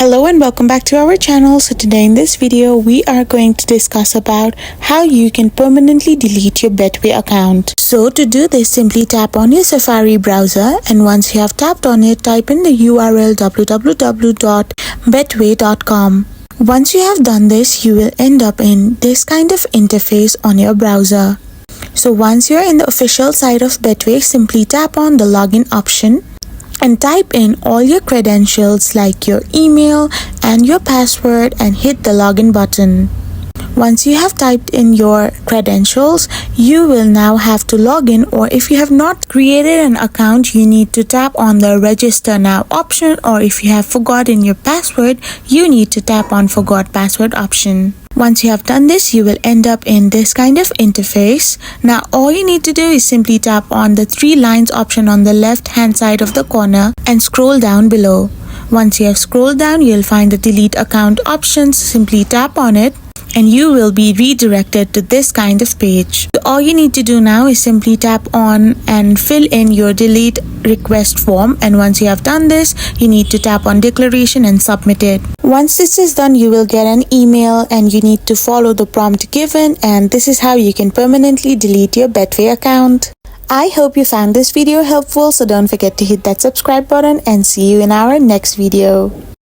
Hello and welcome back to our channel. So today in this video we are going to discuss about how you can permanently delete your Betway account. So to do this, simply tap on your Safari browser, and once you have tapped on it, type in the URL www.betway.com. Once you have done this, you will end up in this kind of interface on your browser. So once you're in the official site of Betway, simply tap on the login option and type in all your credentials like your email and your password and hit the login button. Once you have typed in your credentials, you will now have to log in, or if you have not created an account, you need to tap on the register now option, or if you have forgotten your password, you need to tap on forgot password option. Once you have done this, you will end up in this kind of interface. Now all you need to do is simply tap on the three lines option on the left hand side of the corner and scroll down below. Once you have scrolled down, you'll find the delete account options. Simply tap on it and you will be redirected to this kind of page. So all you need to do now is simply tap on and fill in your delete request form, and once you have done this, you need to tap on declaration and submit it. Once this is done, you will get an email and you need to follow the prompt given, and this is how you can permanently delete your Betway account. I hope you found this video helpful, so don't forget to hit that subscribe button and see you in our next video.